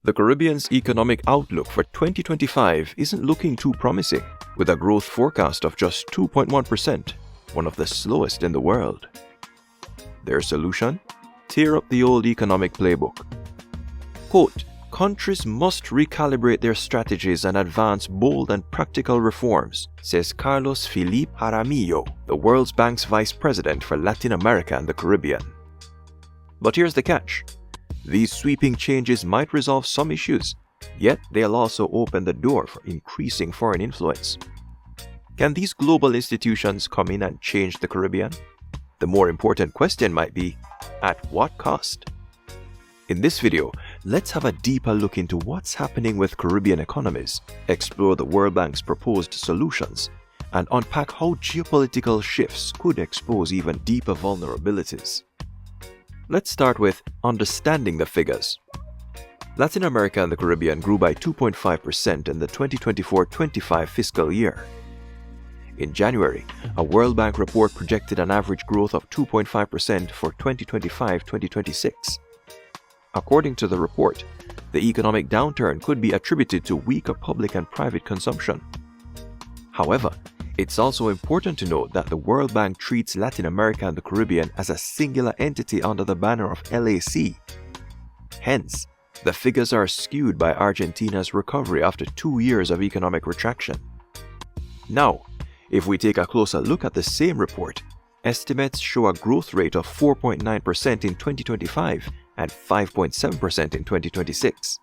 The Caribbean's economic outlook for 2025 isn't looking too promising, with a growth forecast of just 2.1%, one of the slowest in the world. Their solution? Tear up the old economic playbook. Quote, countries must recalibrate their strategies and advance bold and practical reforms, says Carlos Felipe Jaramillo, the World Bank's vice president for Latin America and the Caribbean. But here's the catch. These sweeping changes might resolve some issues, yet they'll also open the door for increasing foreign influence. Can these global institutions come in and change the Caribbean? The more important question might be, at what cost? In this video, let's have a deeper look into what's happening with Caribbean economies, explore the World Bank's proposed solutions, and unpack how geopolitical shifts could expose even deeper vulnerabilities. Let's start with understanding the figures. Latin America and the Caribbean grew by 2.5% in the 2024-25 fiscal year. In January, a World Bank report projected an average growth of 2.5% for 2025-2026. According to the report, the economic downturn could be attributed to weaker public and private consumption. However, it's also important to note that the World Bank treats Latin America and the Caribbean as a singular entity under the banner of LAC. Hence, the figures are skewed by Argentina's recovery after 2 years of economic retraction. Now, if we take a closer look at the same report, estimates show a growth rate of 4.9% in 2025 and 5.7% in 2026.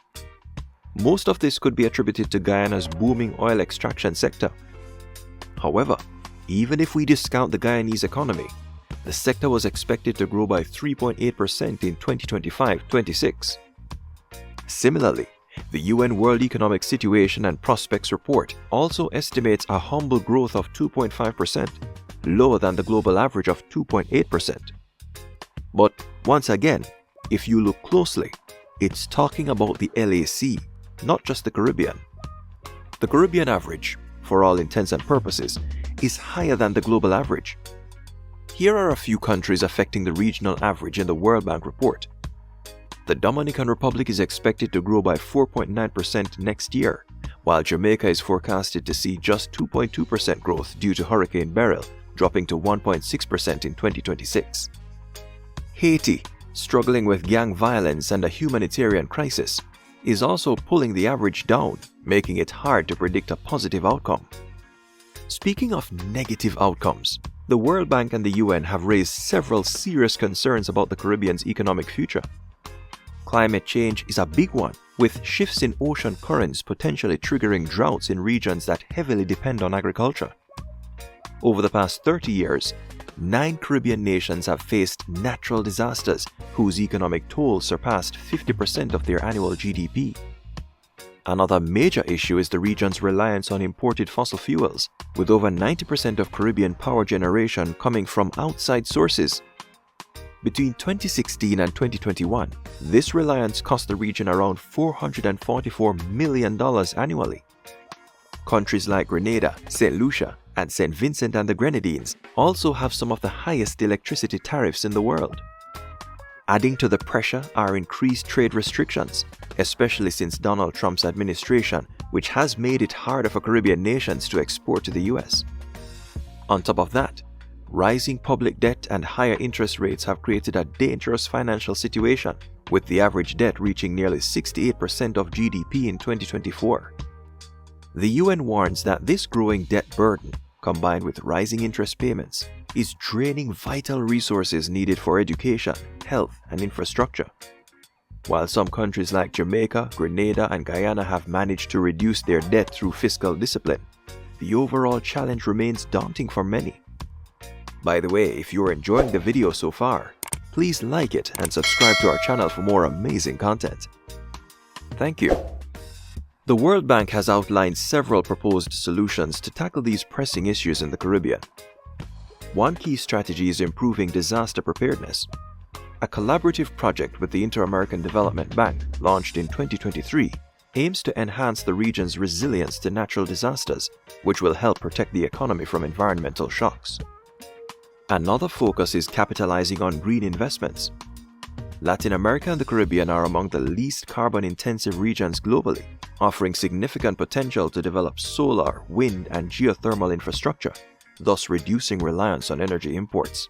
Most of this could be attributed to Guyana's booming oil extraction sector. However, even if we discount the Guyanese economy, the sector was expected to grow by 3.8% in 2025-26. Similarly, the UN World Economic Situation and Prospects Report also estimates a humble growth of 2.5%, lower than the global average of 2.8%. But once again, if you look closely, it's talking about the LAC, not just the Caribbean. The Caribbean average, for all intents and purposes, is higher than the global average. Here are a few countries affecting the regional average in the World Bank report. The Dominican Republic is expected to grow by 4.9% next year, while Jamaica is forecasted to see just 2.2% growth due to Hurricane Beryl, dropping to 1.6% in 2026. Haiti, struggling with gang violence and a humanitarian crisis, is also pulling the average down, making it hard to predict a positive outcome. Speaking of negative outcomes, the World Bank and the UN have raised several serious concerns about the Caribbean's economic future. Climate change is a big one, with shifts in ocean currents potentially triggering droughts in regions that heavily depend on agriculture. Over the past 30 years, 9 Caribbean nations have faced natural disasters whose economic toll surpassed 50% of their annual GDP. Another major issue is the region's reliance on imported fossil fuels, with over 90% of Caribbean power generation coming from outside sources. Between 2016 and 2021, this reliance cost the region around $444 million annually. Countries like Grenada, St. Lucia, and St. Vincent and the Grenadines also have some of the highest electricity tariffs in the world. Adding to the pressure are increased trade restrictions, especially since Donald Trump's administration, which has made it harder for Caribbean nations to export to the US. On top of that, rising public debt and higher interest rates have created a dangerous financial situation, with the average debt reaching nearly 68% of GDP in 2024. The UN warns that this growing debt burden, combined with rising interest payments, is draining vital resources needed for education, health, and infrastructure. While some countries like Jamaica, Grenada, and Guyana have managed to reduce their debt through fiscal discipline, the overall challenge remains daunting for many. By the way, if you're enjoying the video so far, please like it and subscribe to our channel for more amazing content. Thank you. The World Bank has outlined several proposed solutions to tackle these pressing issues in the Caribbean. One key strategy is improving disaster preparedness. A collaborative project with the Inter-American Development Bank, launched in 2023, aims to enhance the region's resilience to natural disasters, which will help protect the economy from environmental shocks. Another focus is capitalizing on green investments. Latin America and the Caribbean are among the least carbon-intensive regions globally, offering significant potential to develop solar, wind, and geothermal infrastructure, thus reducing reliance on energy imports.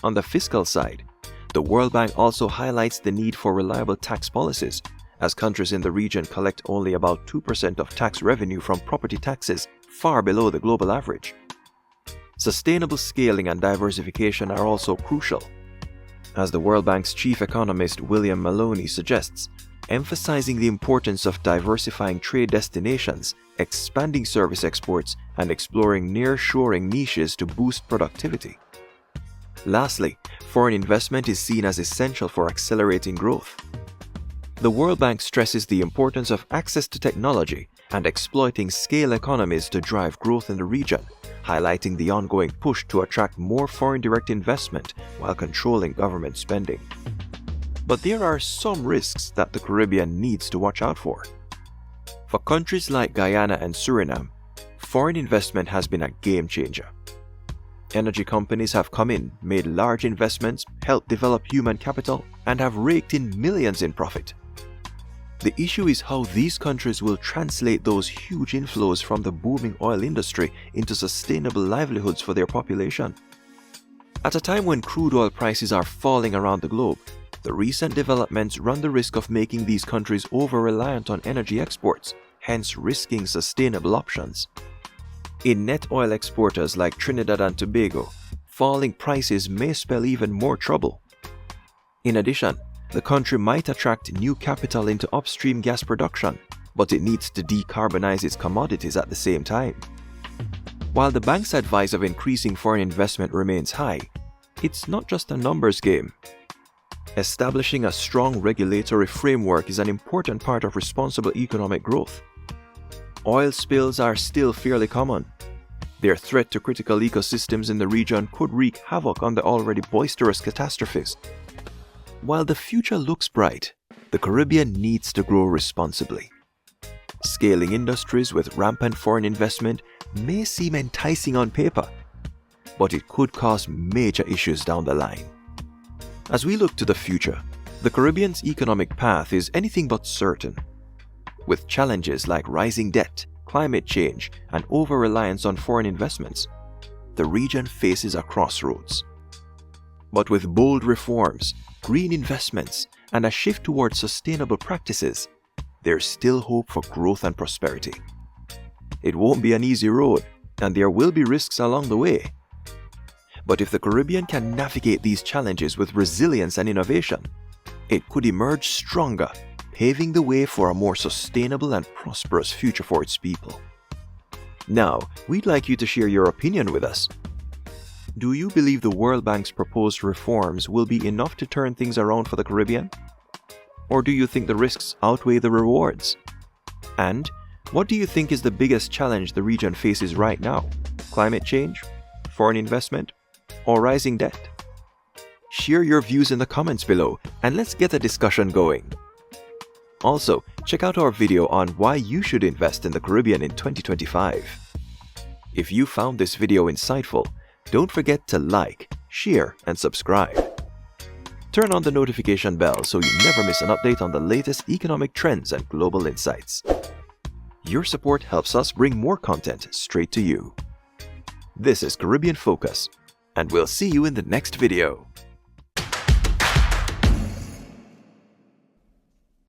On the fiscal side, the World Bank also highlights the need for reliable tax policies, as countries in the region collect only about 2% of tax revenue from property taxes, far below the global average. Sustainable scaling and diversification are also crucial. As the World Bank's chief economist William Maloney suggests, emphasizing the importance of diversifying trade destinations, expanding service exports, and exploring near-shoring niches to boost productivity. Lastly, foreign investment is seen as essential for accelerating growth. The World Bank stresses the importance of access to technology and exploiting scale economies to drive growth in the region, highlighting the ongoing push to attract more foreign direct investment while controlling government spending. But there are some risks that the Caribbean needs to watch out for. For countries like Guyana and Suriname, foreign investment has been a game changer. Energy companies have come in, made large investments, helped develop human capital, and have raked in millions in profit. The issue is how these countries will translate those huge inflows from the booming oil industry into sustainable livelihoods for their population. At a time when crude oil prices are falling around the globe, the recent developments run the risk of making these countries over-reliant on energy exports, hence risking sustainable options. In net oil exporters like Trinidad and Tobago, falling prices may spell even more trouble. In addition, the country might attract new capital into upstream gas production, but it needs to decarbonize its commodities at the same time. While the bank's advice of increasing foreign investment remains high, it's not just a numbers game. Establishing a strong regulatory framework is an important part of responsible economic growth. Oil spills are still fairly common. Their threat to critical ecosystems in the region could wreak havoc on the already boisterous catastrophes. While the future looks bright, the Caribbean needs to grow responsibly. Scaling industries with rampant foreign investment may seem enticing on paper, but it could cause major issues down the line. As we look to the future, the Caribbean's economic path is anything but certain. With challenges like rising debt, climate change, and over-reliance on foreign investments, the region faces a crossroads. But with bold reforms, green investments, and a shift towards sustainable practices, there's still hope for growth and prosperity. It won't be an easy road, and there will be risks along the way. But if the Caribbean can navigate these challenges with resilience and innovation, it could emerge stronger, paving the way for a more sustainable and prosperous future for its people. Now, we'd like you to share your opinion with us. Do you believe the World Bank's proposed reforms will be enough to turn things around for the Caribbean? Or do you think the risks outweigh the rewards? And what do you think is the biggest challenge the region faces right now? Climate change, foreign investment, or rising debt? Share your views in the comments below and let's get a discussion going. Also, check out our video on why you should invest in the Caribbean in 2025. If you found this video insightful, don't forget to like, share, and subscribe. Turn on the notification bell so you never miss an update on the latest economic trends and global insights. Your support helps us bring more content straight to you. This is Caribbean Focus, and we'll see you in the next video.